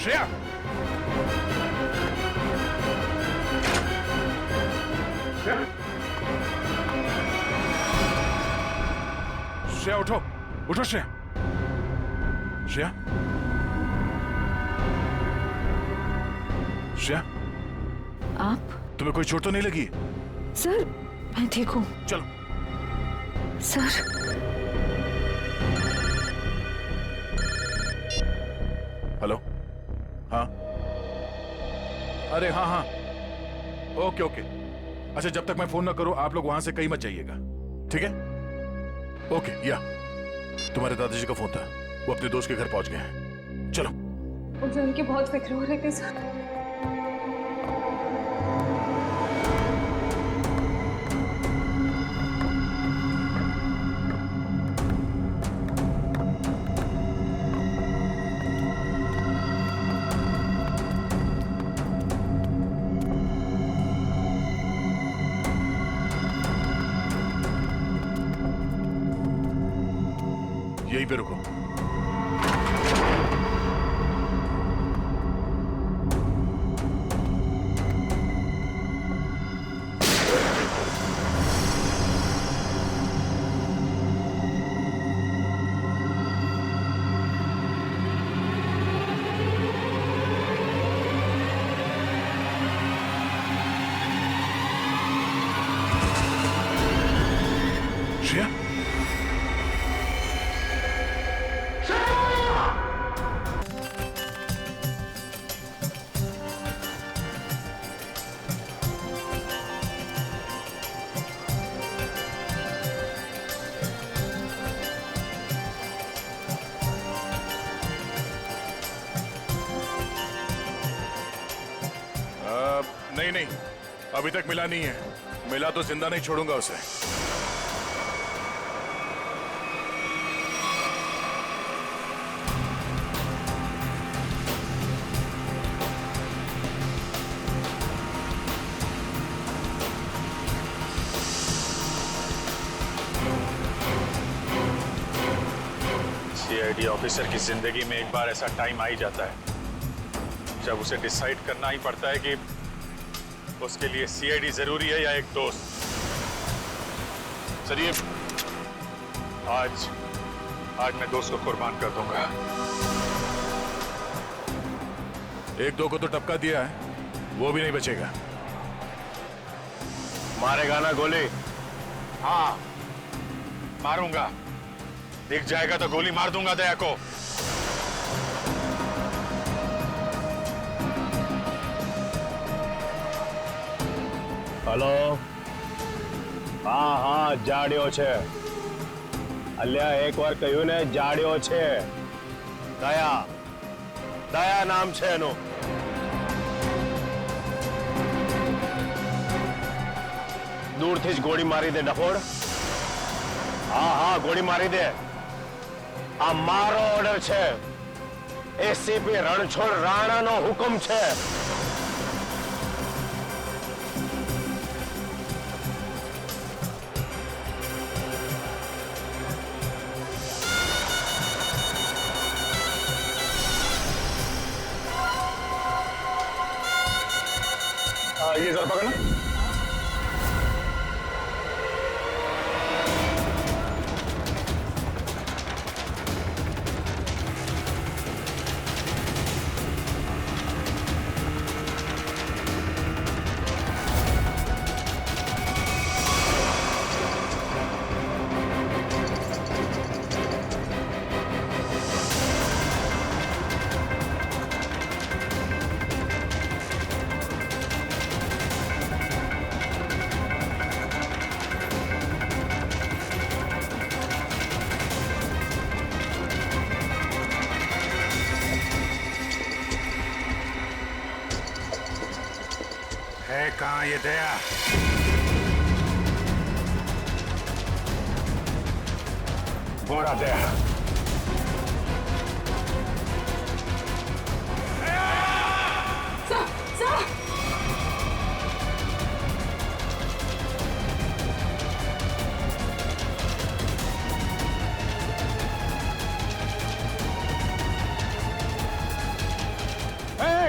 श्रेया, श्रेया उठो, उठो श्रेया। श्रेया, श्रेया, आप? तुम्हें कोई चोट तो नहीं लगी? सर, मैं ठीक हूँ। चलो। Sir, hello. हाँ, अरे हाँ हाँ, ओके ओके। अच्छा, जब तक मैं फोन ना करूं आप लोग वहां से कहीं मत जाइएगा, ठीक है? ओके। या तुम्हारे दादाजी का फोन था, वो अपने दोस्त के घर पहुंच गए हैं। चलो। मुझे उनकी बहुत फिक्र हो रही थी सर। यहीं पे रुको। श्रेया, नहीं नहीं, अभी तक मिला नहीं है। मिला तो जिंदा नहीं छोड़ूंगा उसे। सीआईडी ऑफिसर की जिंदगी में एक बार ऐसा टाइम आ ही जाता है जब उसे डिसाइड करना ही पड़ता है कि उसके लिए सीआईडी जरूरी है या एक दोस्त। चलिए, आज मैं दोस्त को कुर्बान कर दूंगा। एक दो को तो टपका दिया है, वो भी नहीं बचेगा। मारेगा ना गोली? हाँ, मारूंगा। दिख जाएगा तो गोली मार दूंगा दया को। हेलो। हाँ हाँ, जाड्यो छे। अल्या एक बार कह્યું ને જાડ્યો છે। દયા, દયા નામ છે એનું। दूरથી જ ગોળી મારી દે ડફોડ। હા હા, ગોળી મારી દે। આ મારો ઓર્ડર છે, એસીપી રણછોડ રાણાનો હુકમ છે। ये जरा पकड़ना। है कहाँ ये दया? बोरा दया।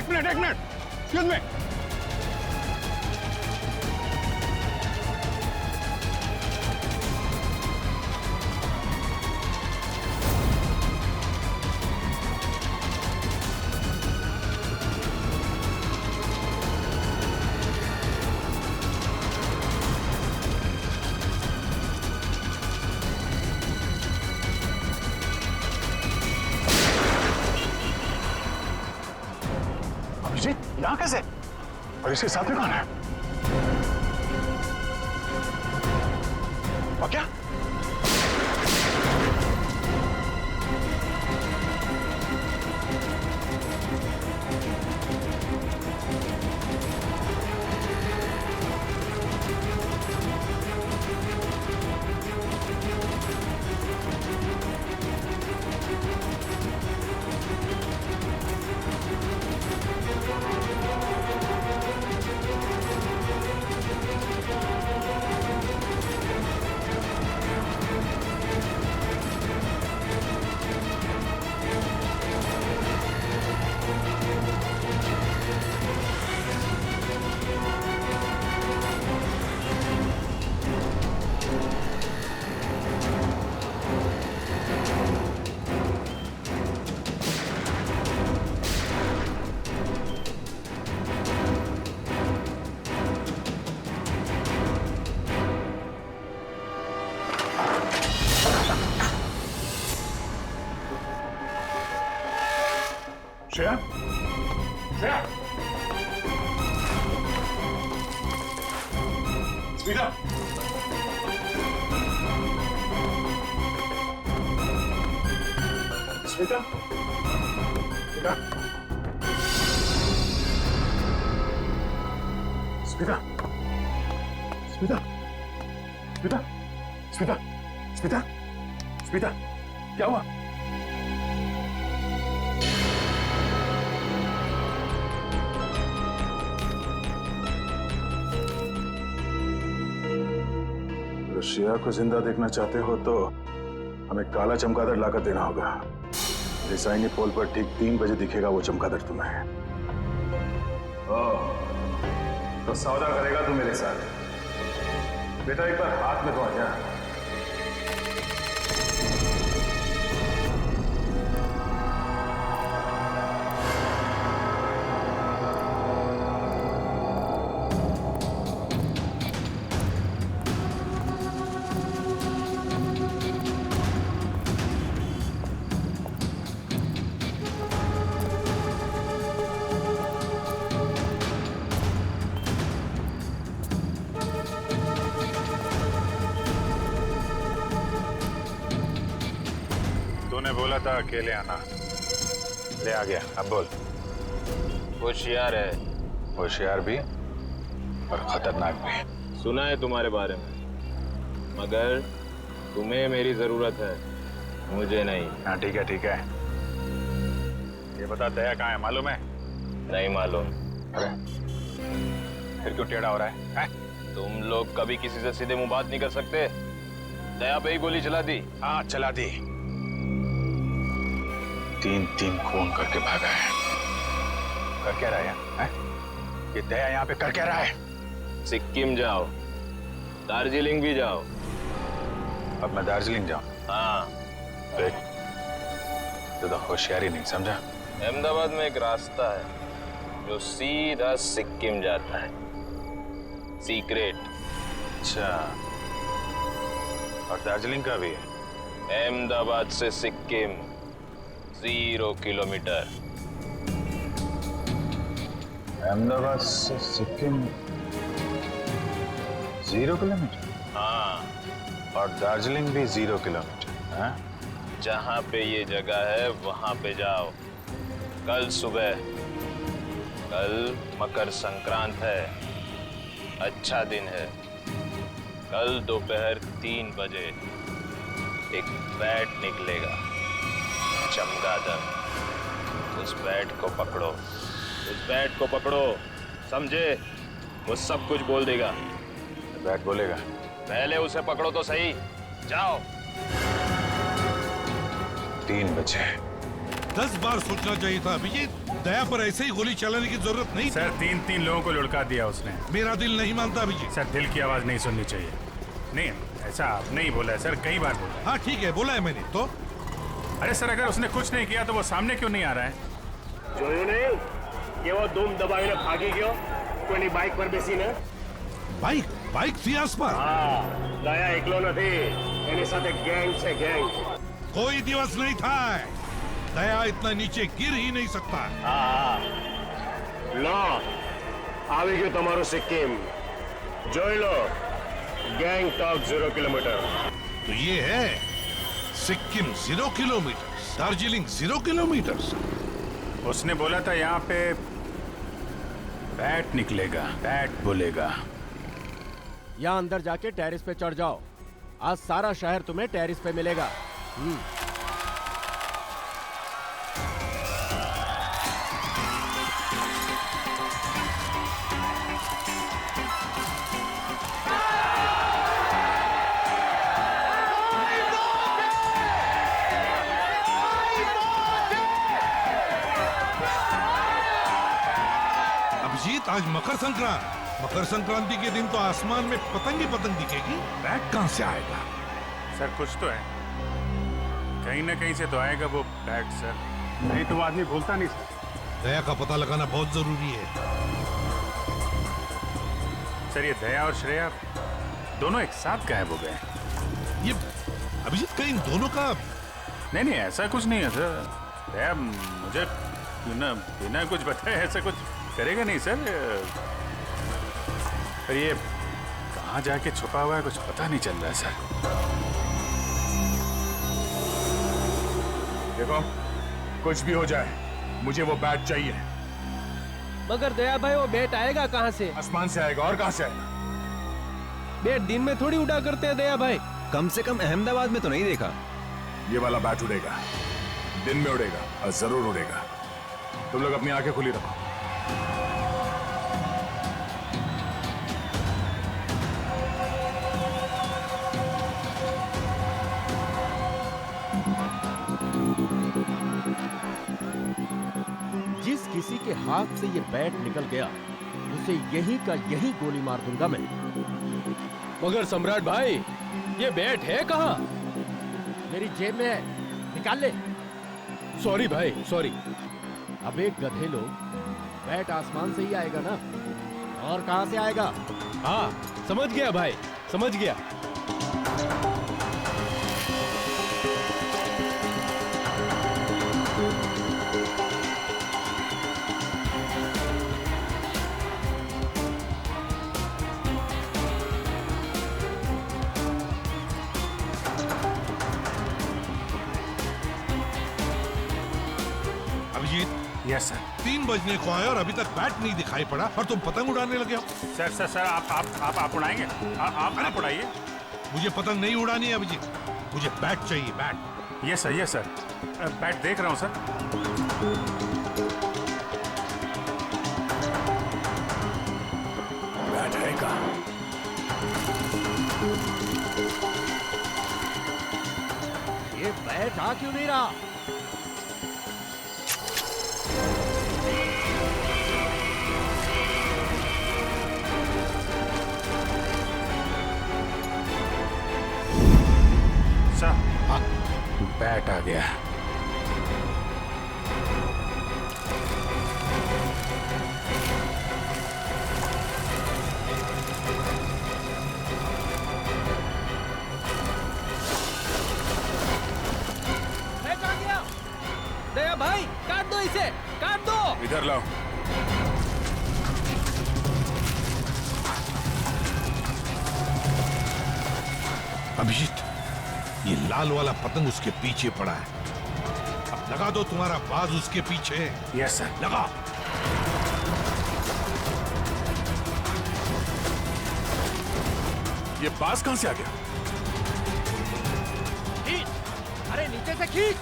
एक मिनट एक्सक्यूज मी। अभिजीत यहाँ कैसे? और इसके साथ में कौन है? और क्या? श्रेया? श्रेया? स्मिता? स्मिता? स्मिता? स्मिता? स्मिता? स्मिता? स्मिता? स्मिता? स्मिता? क्या हुआ? श्रेया को जिंदा देखना चाहते हो तो हमें काला चमगादड़ लाकर देना होगा। रिसाइनी पोल पर ठीक 3 बजे दिखेगा वो चमगादड़ तुम्हें। तो सौदा करेगा तू मेरे साथ। बेटा एक बार हाथ में तो आ जा। तूने बोला था अकेले आना, ले आ गया। अब बोल। होशियार है, होशियार भी और खतरनाक भी। सुना है तुम्हारे बारे में, मगर तुम्हें मेरी जरूरत है, मुझे नहीं। हाँ ठीक है ठीक है। ये बता दया कहाँ है, मालूम है? नहीं मालूम। अरे फिर क्यों टेढ़ा हो रहा है? तुम लोग कभी किसी से सीधे मुंह बात नहीं कर सकते। दया पे ही गोली चला दी। हाँ चला दी। 3 खून करके भागा है। कर क्या रहा है? ये दया यहाँ पे कर क्या रहा है? सिक्किम जाओ, दार्जिलिंग भी जाओ। अब मैं दार्जिलिंग जाऊं? हाँ। देख, तो होशियारी नहीं समझा। अहमदाबाद में एक रास्ता है जो सीधा सिक्किम जाता है, सीक्रेट। अच्छा, और दार्जिलिंग का भी है? अहमदाबाद से सिक्किम 0 किलोमीटर। अहमदाबाद से सिक्किम 0 किलोमीटर? हाँ, और दार्जिलिंग भी 0 किलोमीटर? हाँ? जहाँ पे ये जगह है वहां पे जाओ कल सुबह। कल मकर संक्रांत है, अच्छा दिन है। कल दोपहर 3 बजे एक बैट निकलेगा, चमगादड़। उस बैट को पकड़ो, उस बैट को पकड़ो, समझे? वो सब कुछ बोल देगा। बैट बोलेगा? पहले उसे पकड़ो तो सही। जाओ। 3 बजे। 10 बार सोचना चाहिए था अभिजीत। दया पर ऐसे ही गोली चलाने की जरूरत नहीं थी। सर 3-3 लोगों को लुढ़का दिया उसने। मेरा दिल नहीं मानता अभिजीत। सर दिल की आवाज नहीं सुननी चाहिए। नहीं ऐसा आपने ही बोला है सर, कई बार बोला है। हाँ ठीक है, बोला है मैंने तो। अरे सर अगर उसने कुछ नहीं किया तो वो सामने क्यों नहीं आ रहा है? જોયું નહીં કેવો ધૂમ દબાવીને ભાગી ગયો કોઈની બાઇક પર બેસીને? बाइक थी आसपास। હા, દયા એકલો નથી, એની સાથે ગેંગ છે ગેંગ। कोई दिवस नहीं था। दया इतना नीचे गिर ही नहीं सकता। હા, લો આવી ગયું તમારું સિક્કિમ, જોઈ લો ગેંગટોક 0 કિલોમીટર। तो ये है सिक्किम 0 किलोमीटर, दार्जिलिंग 0 किलोमीटर। उसने बोला था यहाँ पे बैट निकलेगा, बैट बोलेगा। यहाँ अंदर जाके टेरिस पे चढ़ जाओ। आज सारा शहर तुम्हें टेरिस पे मिलेगा। अभिजीत आज मकर संक्रांति के दिन तो आसमान में पतंग ही पतंग दिखेगी। बैट कहाँ से आएगा? सर कुछ तो है, कहीं ना कहीं से तो आएगा वो बैट सर, नहीं तो वो आदमी भूलता नहीं सर। दया का पता लगाना बहुत जरूरी है। सर ये दया और श्रेया दोनों एक साथ गायब हो गए। ये अभिजीत कहीं इन दोनों का? नहीं ऐसा कुछ नहीं है सर। दया मुझे बिना कुछ बताए ऐसा कुछ करेगा नहीं सर। पर ये कहाँ जाके छुपा हुआ है कुछ पता नहीं चल रहा है सर। देखो कुछ भी हो जाए मुझे वो बैट चाहिए। मगर दया भाई वो बेट आएगा कहाँ से? आसमान से आएगा, और कहाँ से आएगा? बेट दिन में थोड़ी उड़ा करते हैं दया भाई। कम से कम अहमदाबाद में तो नहीं देखा। ये वाला बैट उड़ेगा, दिन में उड़ेगा और जरूर उड़ेगा। तुम लोग अपनी आंखें खुली रखो। जिस किसी के हाथ से ये बैट निकल गया उसे यही का यही गोली मार दूंगा मैं। मगर सम्राट भाई ये बैट है कहाँ? मेरी जेब में है, निकाल ले। सॉरी भाई सॉरी। अब एक गधे लोग, बैट आसमान से ही आएगा ना, और कहाँ से आएगा? हाँ समझ गया भाई, समझ गया। Yes sir. 3 बजने को आए और अभी तक बैट नहीं दिखाई पड़ा और तुम पतंग उड़ाने लगे हो। सर सर सर आप उड़ाएंगे? आप उड़ाइए। मुझे पतंग नहीं उड़ानी है अभिजीत, मुझे बैट चाहिए, बैट। यस सर बैट देख रहा हूँ सर। बैट है कहाँ? ये बैट आ क्यों नहीं रहा? सर बैट आ गया। बैट आ गया। दया भाई काट दो इसे, काट दो। इधर लाओ। अभिजीत ये लाल वाला पतंग उसके पीछे पड़ा है। अब लगा दो तुम्हारा बाज उसके पीछे। Yes sir. लगा। ये बाज कहां से आ गया? खींच, अरे नीचे से खींच।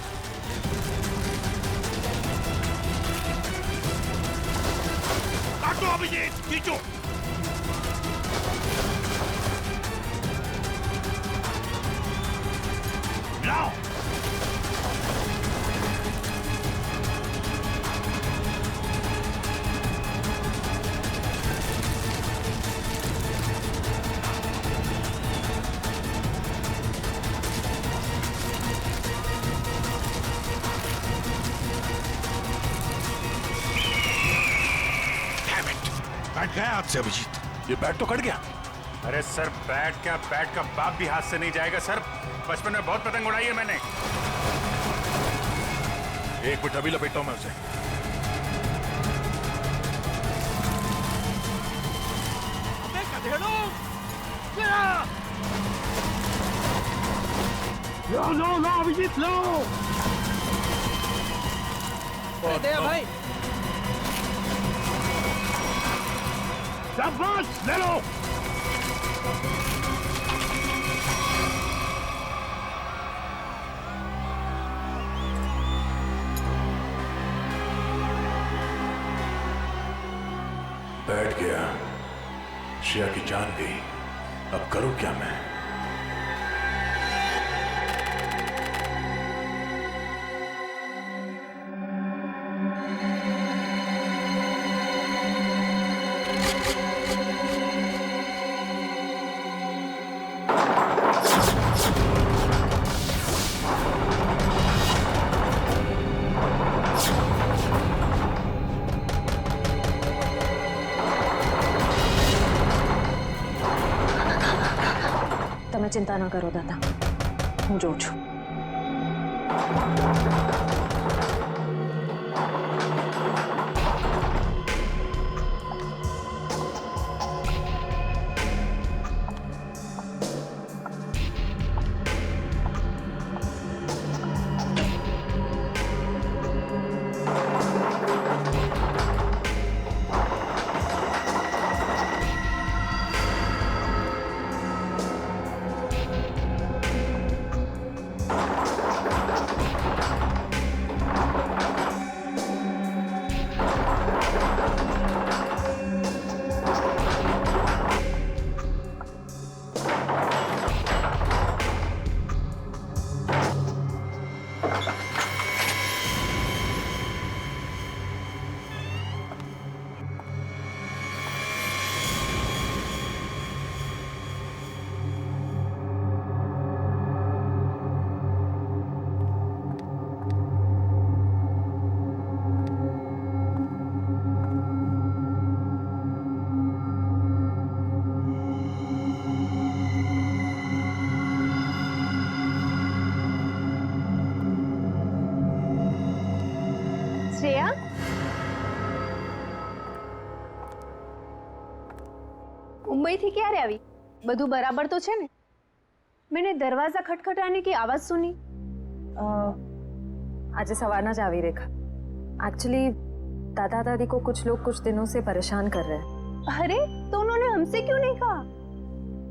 काटो अभिजीत, खींचो। लाओ। बैठ गया हाथ से अभिजीत। ये बैट तो कट गया। अरे सर बैट क्या, बैट का बाप भी हाथ से नहीं जाएगा सर। बचपन में बहुत पतंग उड़ाई है मैंने। एक मिनट अभी लपेटता हूं मैं उसे। लो अभिजीत लो। दे भाई शाबाश, ले लो। बैठ गया, श्रेया की जान गई, अब करूं क्या मैं? તમે ચિંતા ન કરો દાદા, હું જોઉં છું. શ્રેયા, मुंबईથી ક્યારે આવી? બધું બરાબર તો છે ને? मैंने दरवाजा खटखटाने की आवाज सुनी। आज सवारना જ આવી રેખા. एक्चुअली दादा दादी को कुछ लोग कुछ दिनों से परेशान कर रहे हैं. अरे तो उन्होंने हमसे क्यों नहीं कहा?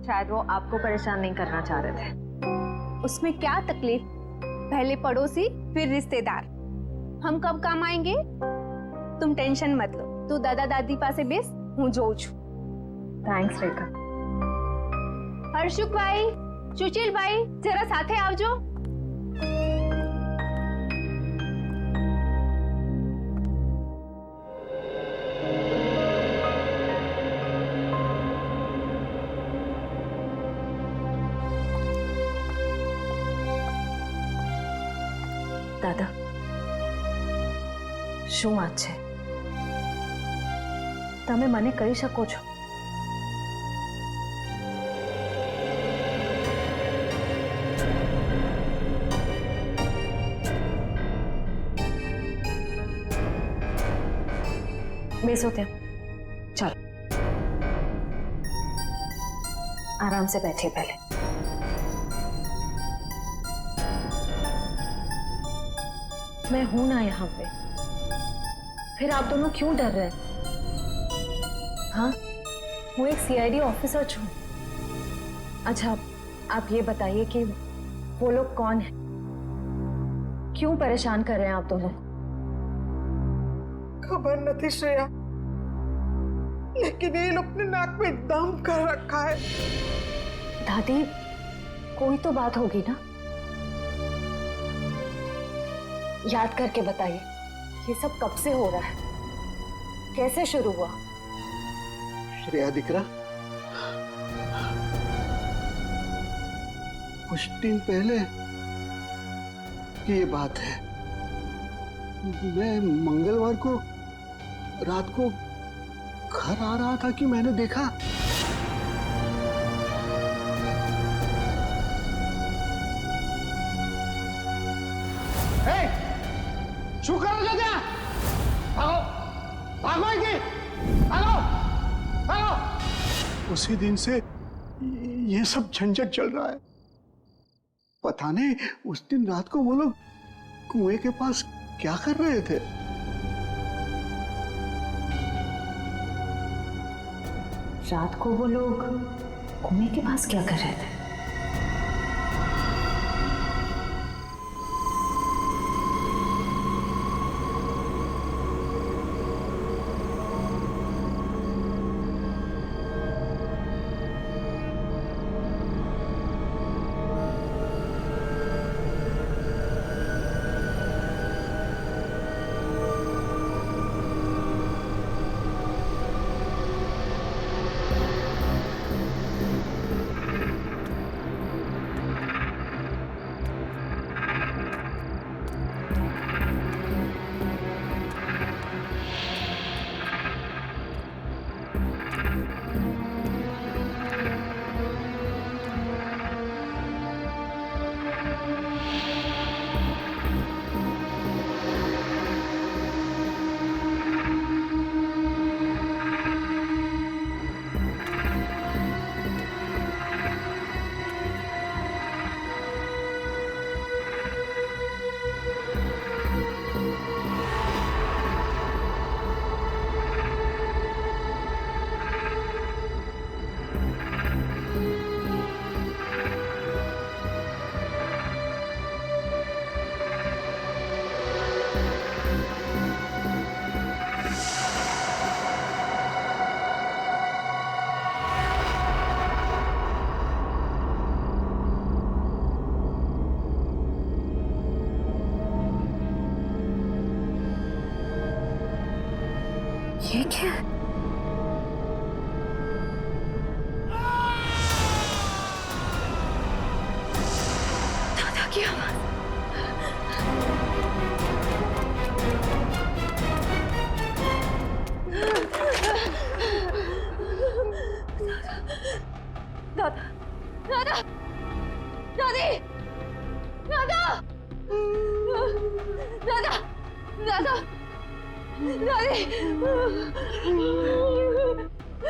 शायद वो आपको परेशान नहीं करना चाह रहे थे. उसमें क्या तकलीफ? पहले पड़ोसी फिर रिश्तेदार, हम कब काम आएंगे? तुम टेंशन मत लो, तू दादा दादी पासे बेस, હું જોઉં છું. थैंक्स रेखा. હર્ષુકભાઈ, સુશીલભાઈ, જરા સાથે આવજો. દાદા, શું વાત છે? તમે મને કહી શકો છો? બેસો ત્યાં. ચાલો, आराम से बैठिए पहले. मैं हूं ना यहाँ पे, फिर आप दोनों क्यों डर रहे हैं? हाँ, वो एक सीआईडी ऑफिसर हूँ. अच्छा, आप ये बताइए कि वो लोग कौन है, क्यों परेशान कर रहे हैं आप दोनों? खबर नहीं श्रेया, लेकिन ये लोग ने नाक में दम कर रखा है. दादी, कोई तो बात होगी ना? याद करके बताइए, ये सब कब से हो रहा है, कैसे शुरू हुआ? श्रेया दिकरा, कुछ दिन पहले की ये बात है. मैं मंगलवार को रात को घर आ रहा था कि मैंने देखा। શું કરો છો ત્યાં? ભાગો ભાગો અહીંથી, ભાગો ભાગો। उसी दिन से ये सब झंझट चल रहा है। पता नहीं उस दिन रात को वो लोग कुएं के पास क्या कर रहे थे। रात को वो लोग कुएं के पास क्या कर रहे थे? ये क्या? दादा की आवाज। दादा, दादा, दादी, दादा, दादा, दादा, दादी,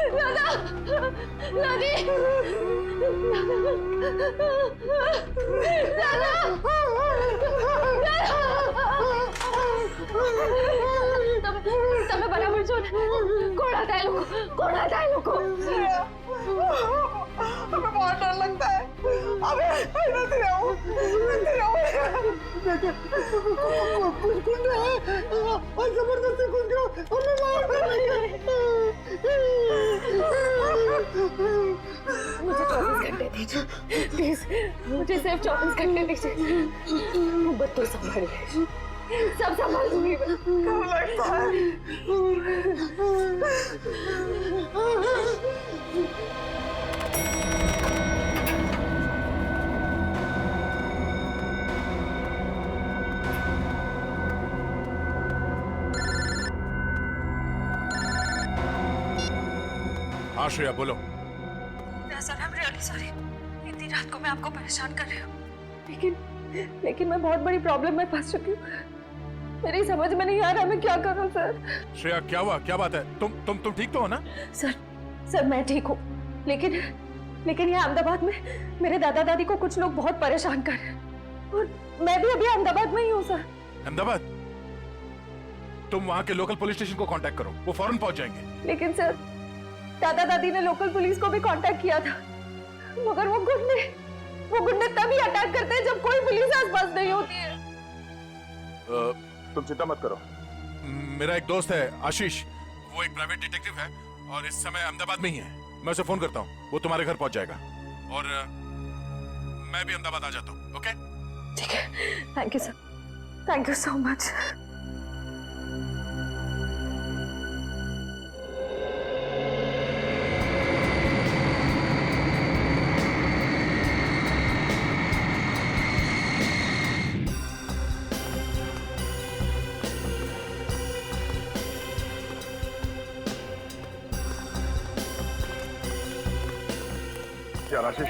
दादा, दादी, તમે બરાબર છો ને? કોણ હતા એ લોકો? કોણ હતા એ લોકો? हमें बहुत डर लगता है। अबे नहीं रहो, नहीं रहो। कुछ कुछ है और जबरदस्ती कुछ क्यों हमें मार देंगे। मुझे 24 घंटे दीजिए प्लीज, मुझे सिर्फ 24 घंटे दीजिए। मोहब्बत तो संभालिए, सब संभाल लूंगी मैं। क्यों लगता है? हाँ श्रेया बोलो। Sir I am really sorry, इतनी रात को मैं आपको परेशान कर रही हूँ, लेकिन मैं बहुत बड़ी प्रॉब्लम में फंस चुकी हूँ। मेरी समझ में नहीं आ रहा मैं क्या करूँ सर। श्रेया क्या हुआ, क्या बात है? तुम ठीक तो हो ना? सर मैं ठीक हूँ, लेकिन यहाँ अहमदाबाद में मेरे दादा दादी को कुछ लोग बहुत परेशान कर रहे हैं और मैं भी अभी अहमदाबाद में ही हूँ सर। अहमदाबाद? तुम वहाँ के लोकल पुलिस स्टेशन को कांटेक्ट करो, वो फौरन पहुंच जाएंगे। लेकिन सर दादा दादी ने लोकल पुलिस को भी कांटेक्ट किया था, मगर वो गुंडे तभी अटैक करते हैं जब कोई पुलिस आसपास नहीं होती है। तुम चिंता मत करो, मेरा एक दोस्त है आशीष, वो एक प्राइवेट डिटेक्टिव है और इस समय अहमदाबाद में ही है। मैं उसे फोन करता हूँ, वो तुम्हारे घर पहुंच जाएगा और मैं भी अहमदाबाद आ जाता हूँ। ओके ठीक है, thank you sir, thank you so much. यार आशीष,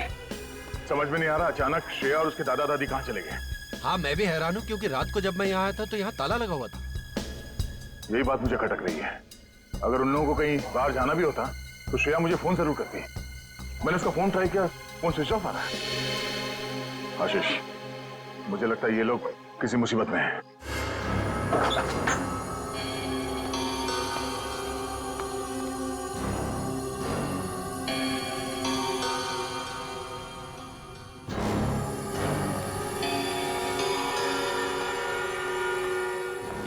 समझ में नहीं आ रहा अचानक श्रेया और उसके दादा दादी कहाँ चले गए। हाँ मैं भी हैरान हूँ क्योंकि रात को जब मैं यहाँ आया था तो यहाँ ताला लगा हुआ था। यही बात मुझे खटक रही है। अगर उन लोगों को कहीं बाहर जाना भी होता तो श्रेया मुझे फोन जरूर करती। मैंने उसका फोन ट्राई किया, फोन स्विच ऑफ आ रहा है। आशीष, मुझे लगता है ये लोग किसी मुसीबत में हैं।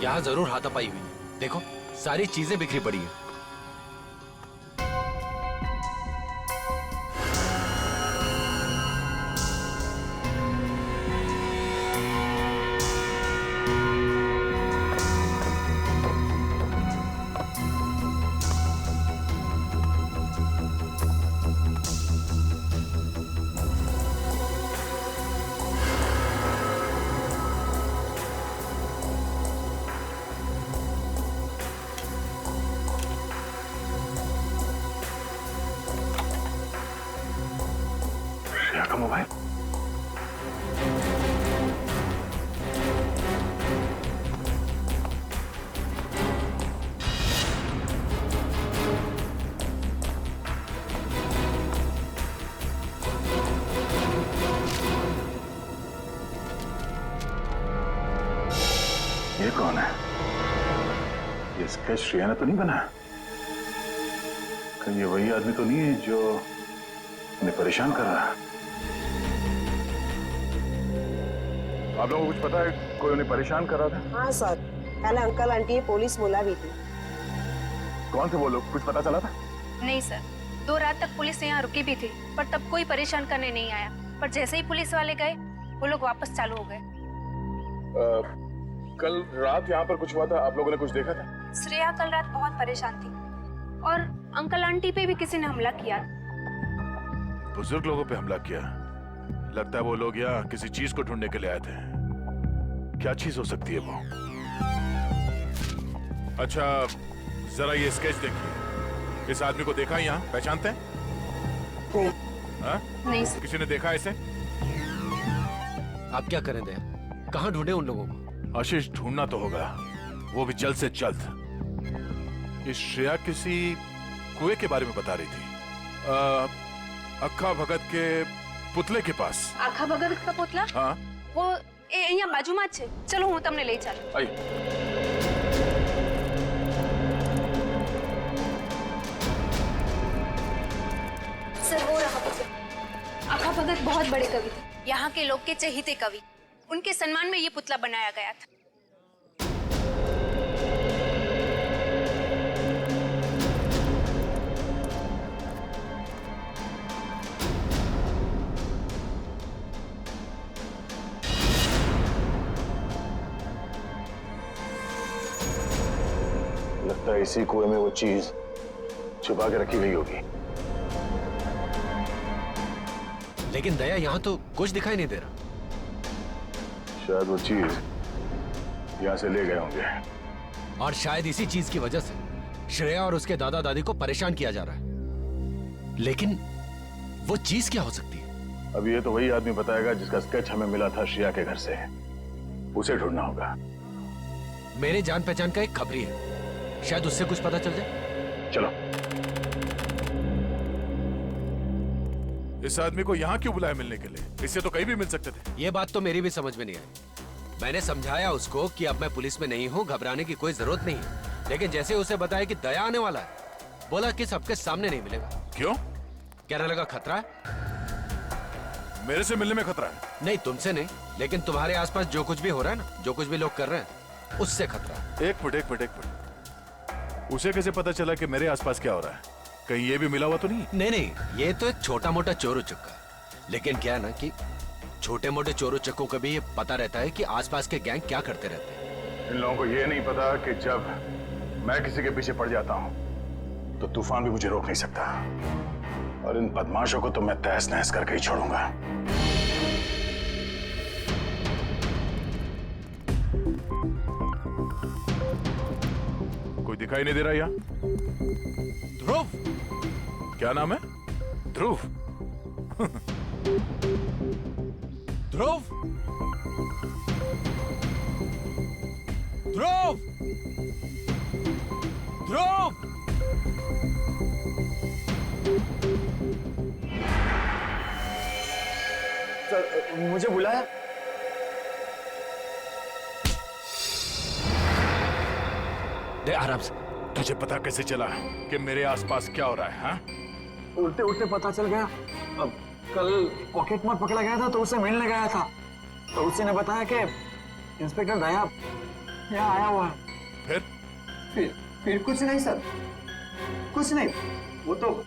यहाँ जरूर हाथापाई हुई है। देखो सारी चीजें बिखरी पड़ी है। श्रेया का मोबाइल। ये कौन है? ये स्केच श्रेया ने तो नहीं बनाया? कहीं ये वही आदमी तो नहीं है जो उन्हें परेशान कर रहा है? आप लोगों को कुछ पता है कोई उन्हें परेशान कर रहा था? हाँ सर, कल अंकल आंटी पुलिस बुला भी थी। कौन थे वो लोग, कुछ पता चला था? नहीं सर, 2 रात तक पुलिस यहाँ रुकी भी थी पर तब कोई परेशान करने नहीं आया। पर जैसे ही पुलिस वाले गए वो लोग वापस चालू हो गए। कल रात यहाँ पर कुछ हुआ था, आप लोगों ने कुछ देखा था? श्रेया कल रात बहुत परेशान थी और अंकल आंटी पे भी किसी ने हमला किया। बुजुर्ग लोगों पे हमला किया? लगता है वो लोग यहाँ किसी चीज को ढूंढने के लिए आए थे। क्या चीज हो सकती है वो? अच्छा जरा ये स्केच देखिए। इस आदमी को देखा यहाँ, पहचानते हैं? नहीं सर। किसी ने देखा इसे? आप क्या करें दया, कहाँ ढूंढे उन लोगों को? आशीष, ढूंढना तो होगा, वो भी जल्द से जल्द। ये श्रेया किसी कुएं के बारे में बता रही थी, अक्खा भगत के पुतले के पास। आखा भगत का पुतला? हाँ वो यहाँ बाजूમાં જ છે। चलो હું તમને લઈ ચાલું। आई। सर वो रहा पुतला। आखा भगत बहुत बड़े कवि थे, यहाँ के लोग के चहेते कवि। उनके सम्मान में ये पुतला बनाया गया था। लगता है इसी कुएं में वो चीज छुपा के रखी गई होगी। लेकिन दया यहाँ तो कुछ दिखाई नहीं दे रहा। शायद वो चीज यहाँ से ले गए होंगे। और शायद इसी चीज की वजह से श्रेया और उसके दादा दादी को परेशान किया जा रहा है। लेकिन वो चीज क्या हो सकती है? अब ये तो वही आदमी बताएगा जिसका स्केच हमें मिला था श्रेया के घर से। उसे ढूंढना होगा। मेरे जान पहचान का एक खबरी है, शायद उससे कुछ पता चल जाए। चलो। इस आदमी को यहाँ क्यों बुलाया मिलने के लिए? इससे तो कहीं भी मिल सकते थे। ये बात तो मेरी भी समझ में नहीं आई। मैंने समझाया उसको कि अब मैं पुलिस में नहीं हूँ, घबराने की कोई जरूरत नहीं है। लेकिन जैसे उसे बताया कि दया आने वाला है, बोला कि सबके सामने नहीं मिलेगा। क्यों? कहने लगा खतरा है। मेरे से मिलने में खतरा है? नहीं तुमसे नहीं, लेकिन तुम्हारे आसपास जो कुछ भी हो रहा है ना, जो कुछ भी लोग कर रहे हैं, उससे खतरा है। एक मिनट। उसे कैसे पता चला कि मेरे आसपास क्या हो रहा है? कहीं ये भी मिला हुआ तो नहीं? नहीं, ये तो एक छोटा मोटा चोर उचक्का। लेकिन क्या है ना कि छोटे मोटे चोर उचक्कों को भी ये पता रहता है कि आसपास के गैंग क्या करते रहते हैं। इन लोगों को ये नहीं पता कि जब मैं किसी के पीछे पड़ जाता हूं तो तूफान भी मुझे रोक नहीं सकता। और इन बदमाशों को तो मैं तहस नहस करके ही छोड़ूंगा। कोई दिखाई नहीं दे रहा यहाँ? ध्रुव। क्या नाम है? ध्रुव? ध्रुव, ध्रुव, ध्रुव। सर मुझे बुलाया? दे आराम से। तुझे पता कैसे चला कि मेरे आसपास क्या हो रहा है? हाँ? उल्टे उल्टे पता चल गया। अब कल पॉकेट मार पकड़ा गया था तो उससे मिलने गया था, तो उसी ने बताया कि इंस्पेक्टर दया यहाँ आया हुआ है। फिर कुछ नहीं सर, कुछ नहीं। वो तो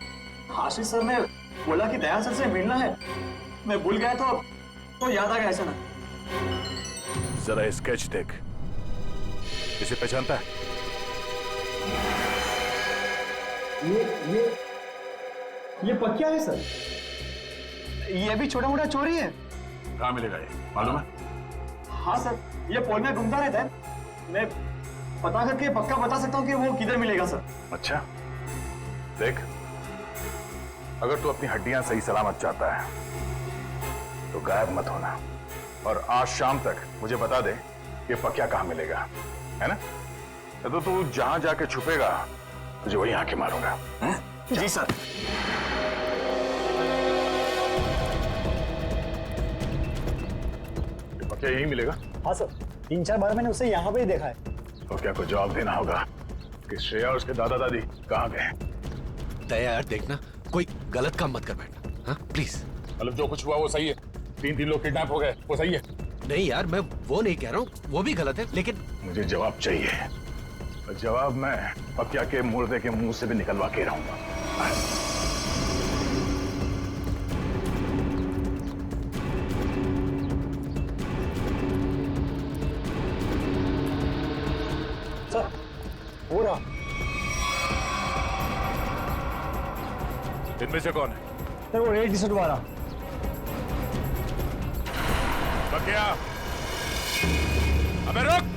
आशीष सर ने बोला कि दया सर से मिलना है, मैं भूल गया तो याद आ गया ऐसा ना। जरा स्केच देख, इसे पहचानता है? ये पक्का है सर, ये भी छोटा मोटा चोरी है। कहाँ मिलेगा ये, मालूम है? हाँ सर, ये पोल में घूमता रहता है, मैं पता करके पक्का बता सकता हूँ कि वो किधर मिलेगा सर। अच्छा, देख, अगर तू अपनी हड्डियां सही सलामत चाहता है तो गायब मत होना, और आज शाम तक मुझे बता दे कि पक्या कहाँ मिलेगा, है ना? तो तू जहां जाके छुपेगा तुझे वहीं आके मारूंगा। जी सर। पक्या यहीं मिलेगा? हाँ सर, 3-4 बार मैंने उसे यहाँ पे ही देखा है। पक्या को जवाब देना होगा कि श्रेया और उसके दादा दादी कहाँ गए। दया यार, देखना कोई गलत काम मत कर बैठना, हाँ प्लीज। मतलब जो कुछ हुआ वो सही है? 3 लोग किडनैप हो गए, वो सही है? नहीं यार, मैं वो नहीं कह रहा हूँ, वो भी गलत है, लेकिन मुझे जवाब चाहिए, और जवाब मैं पक्या के मुर्दे के मुंह से भी निकलवा के रहूंगा। सर, हो रहा। इनमें से कौन है? सर वो रेड टी-शर्ट वाला। पक्या, अबे रुक!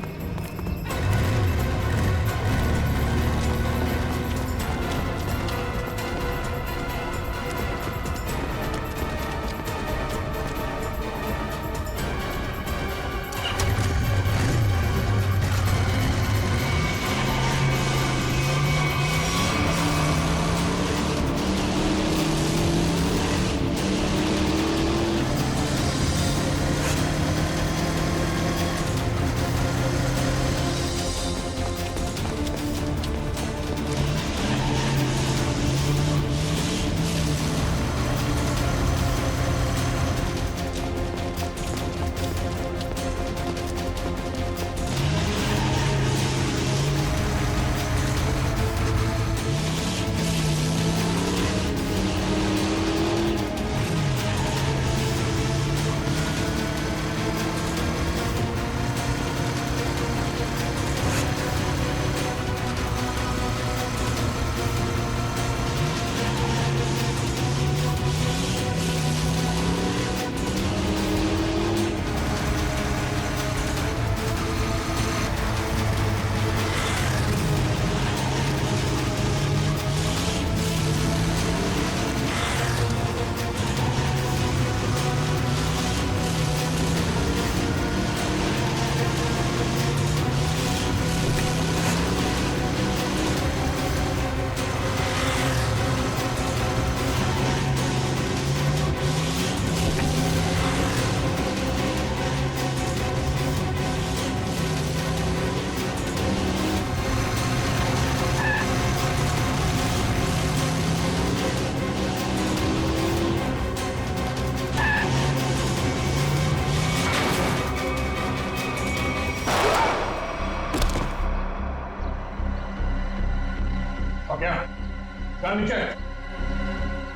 गान नीचे,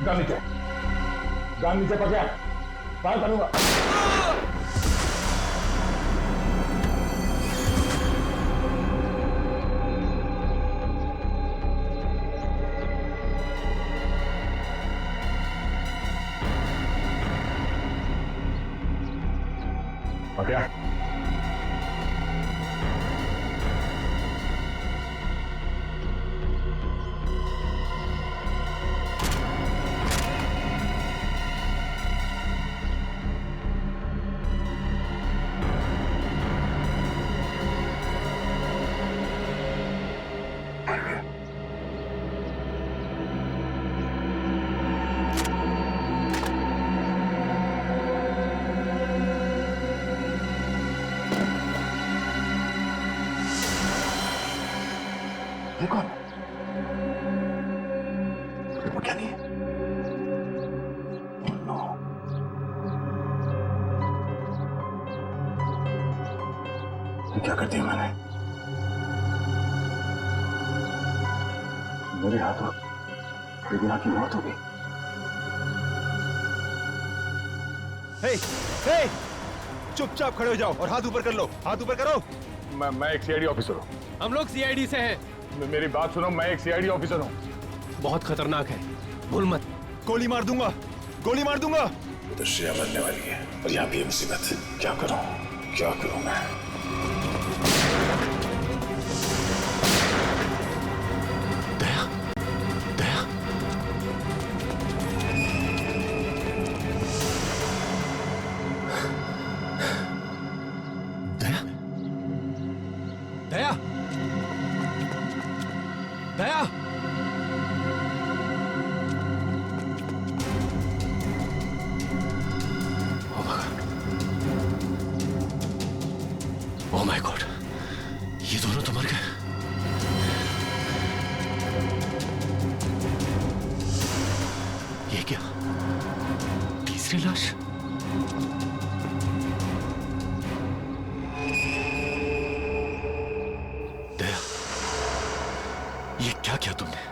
गान नीचे, गान नीचे पकड़, फायर करूंगा। पकड़ा। ये कौन है? वो क्या नहीं है? Oh, no. ये क्या कर दिया मैंने? मेरे हाथों बेबिना की मौत हो गई। हे, हे, चुपचाप खड़े हो जाओ और हाथ ऊपर कर लो, हाथ ऊपर करो। मैं एक सीआईडी ऑफिसर हूँ। हम लोग सीआईडी से हैं। मेरी बात सुनो, मैं एक सीआईडी ऑफिसर हूँ। बहुत खतरनाक है, भूल मत। गोली मार दूंगा, गोली मार दूंगा। तो श्रेया मरने वाली है और यहाँ भी मुसीबत। क्या करूँ मैं? दया, दया, दया, दया, दया, ओह माय गॉड, ये दोनों तो मर गए। ये क्या? तीसरी लाश? दया, ये क्या किया तुमने?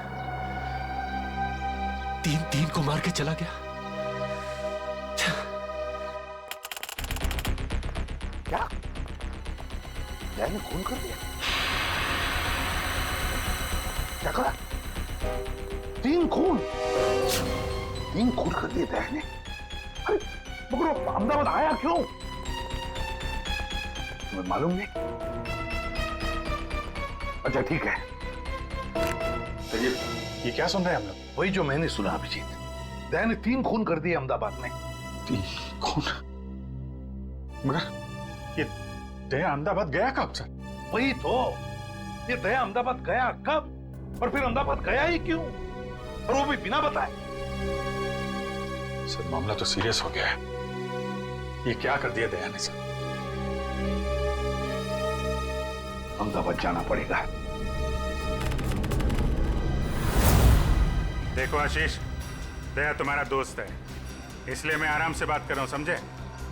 तीन को मार के चला गया। क्या? दया ने खून कर दिया? क्या करा? 3 खून कर दिए दया ने। अरे मगर वो अहमदाबाद आया क्यों? तुम्हें मालूम नहीं? अच्छा ठीक है, तो ये क्या सुन रहे हैं हम लोग? वही जो मैंने सुना अभिजीत। दया ने 3 खून कर दिए अहमदाबाद में। 3 खून? मगर ये दया अहमदाबाद गया कब सर? वही तो, ये दया अहमदाबाद गया कब और फिर अहमदाबाद गया ही क्यों, और वो भी बिना बताए? सर मामला तो सीरियस हो गया है। ये क्या कर दिया दया ने सर? अहमदाबाद जाना पड़ेगा। देखो आशीष, दया तुम्हारा दोस्त है, इसलिए मैं आराम से बात कर रहा हूँ, समझे?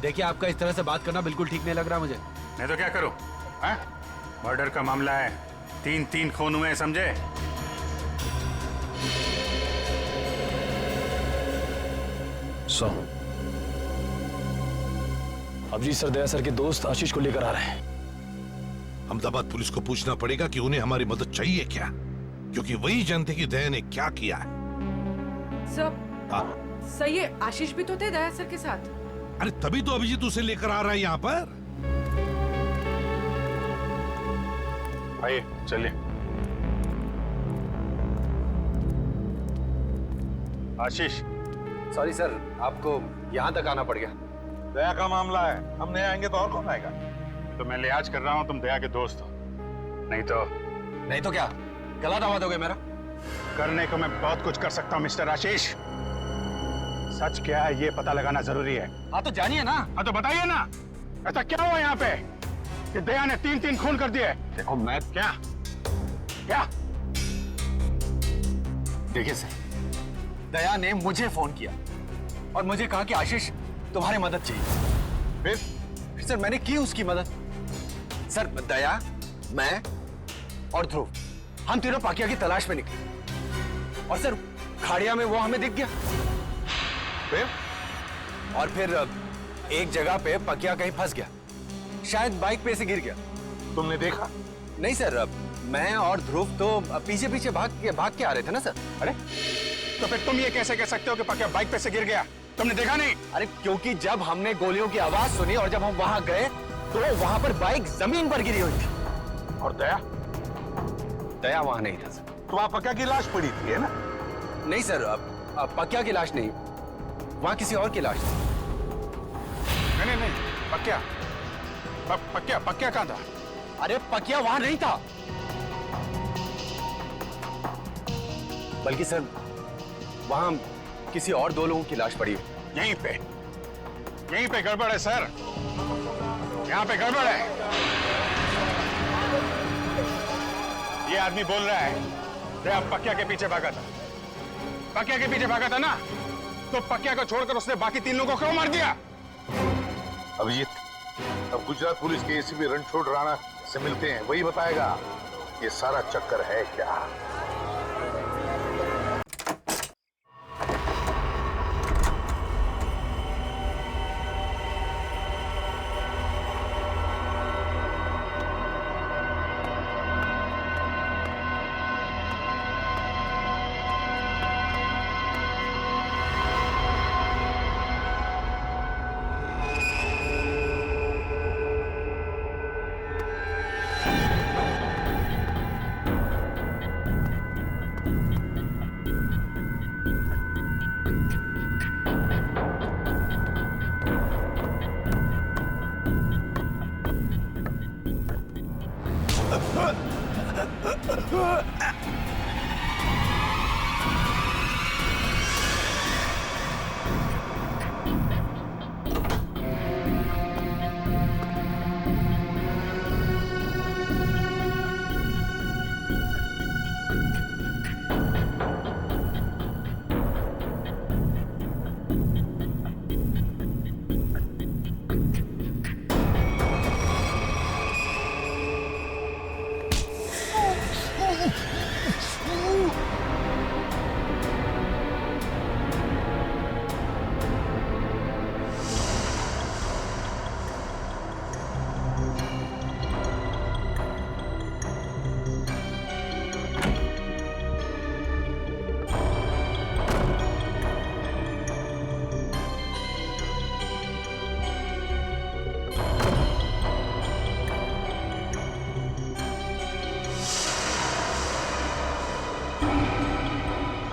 देखिए, आपका इस तरह से बात करना बिल्कुल ठीक नहीं लग रहा मुझे। नहीं तो क्या करूं? मर्डर का मामला है, 3 खून हुए हैं, समझे? अभिजीत सर दया सर के दोस्त आशीष को लेकर आ रहे हैं। अहमदाबाद पुलिस को पूछना पड़ेगा कि उन्हें हमारी मदद चाहिए क्या, क्योंकि वही जानते कि दया ने क्या किया है। सर ये आशीष भी तो थे दया सर के साथ। अरे तभी तो अभिजीत उसे लेकर आ रहा है यहाँ पर। आइए चलिए। आशीष, सॉरी सर, आपको यहाँ तक आना पड़ गया। दया का मामला है, हम नहीं आएंगे तो और कौन आएगा? तो मैं लिहाज कर रहा हूँ, तुम दया के दोस्त हो। नहीं तो क्या गला दावा दोगे मेरा? करने को मैं बहुत कुछ कर सकता हूँ मिस्टर आशीष। सच क्या है ये पता लगाना जरूरी है। हाँ तो जानिए ना। हाँ तो बताइए ना, ऐसा क्या हुआ यहाँ पे कि दया ने 3 खून कर दिए? देखो मैं क्या देखिए सर, दया ने मुझे फोन किया और मुझे कहा कि आशीष तुम्हारी मदद चाहिए। फिर सर मैंने की उसकी मदद। सर दया, मैं और ध्रुव, हम तीनों पाकिया की तलाश में निकले और सर खाड़िया में वो हमें दिख गया। फिर एक जगह पे पकिया कहीं फंस गया, शायद बाइक पे से गिर गया। तुमने देखा? नहीं सर, मैं और ध्रुव तो पीछे पीछे भाग के आ रहे थे ना सर। अरे तो फिर तुम ये कैसे कह सकते हो कि पकिया बाइक पे से गिर गया? तुमने देखा नहीं? अरे क्योंकि जब हमने गोलियों की आवाज सुनी और जब हम वहां गए तो वहां पर बाइक जमीन पर गिरी हुई थी। और दया वहां नहीं था सर। तो वहां पकिया की लाश पड़ी थी, है ना? नहीं सर, पकिया की लाश नहीं, वहां किसी और की लाश थी। नहीं, पकिया कहाँ था? अरे पकिया वहां नहीं था, बल्कि सर वहां किसी और 2 लोगों की लाश पड़ी है। यहीं पे गड़बड़ है सर, यहाँ पे गड़बड़ है। ये आदमी बोल रहा है श्रेया पक्या के पीछे भागा था। पक्या के पीछे भागा था ना, तो पक्या को छोड़कर उसने बाकी 3 लोगों को क्यों मार दिया? अभिजीत, अब गुजरात पुलिस के एसीपी रणछोड़ राणा से मिलते हैं, वही बताएगा ये सारा चक्कर है क्या।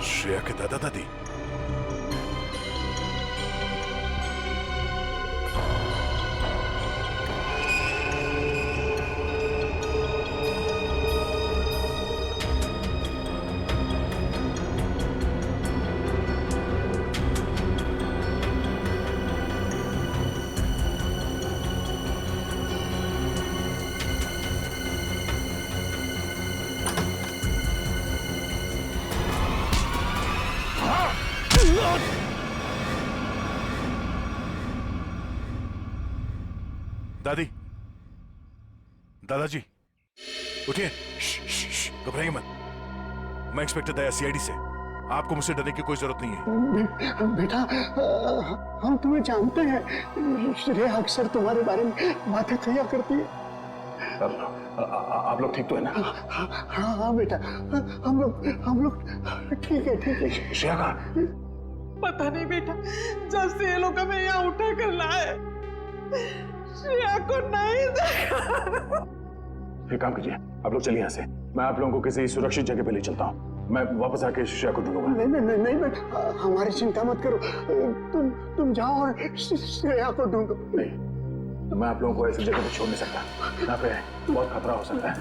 श्रेया के दादा दादी? दादी, दादाजी, उठिए। घबराइए मत। मैं इंस्पेक्टर दया, सीआईडी से। आपको मुझसे डरने की कोई जरूरत नहीं है। बेटा, हम तुम्हें जानते हैं। श्रेया अक्सर तुम्हारे बारे में बातें किया करती है। आप लोग ठीक तो है ना? हाँ हाँ बेटा, हम लोग ठीक है। श्रेया कहाँ? पता नहीं बेटा, जब से ये लोग हमें यहाँ उठा कर लाए, श्रेया को नहीं देखा। फिर काम कीजिए, आप लोग चलिए यहाँ से। मैं आप लोगों को किसी सुरक्षित जगह पे ले चलता हूँ। मैं वापस आके श्रेया को ढूंढूंगा। नहीं बेटा, हमारी चिंता मत करो। तुम जाओ और श्रेया को ढूंढो। नहीं, मैं आप लोगों को ऐसी जगह पे छोड़ नहीं सकता। यहाँ पे बहुत खतरा हो सकता है।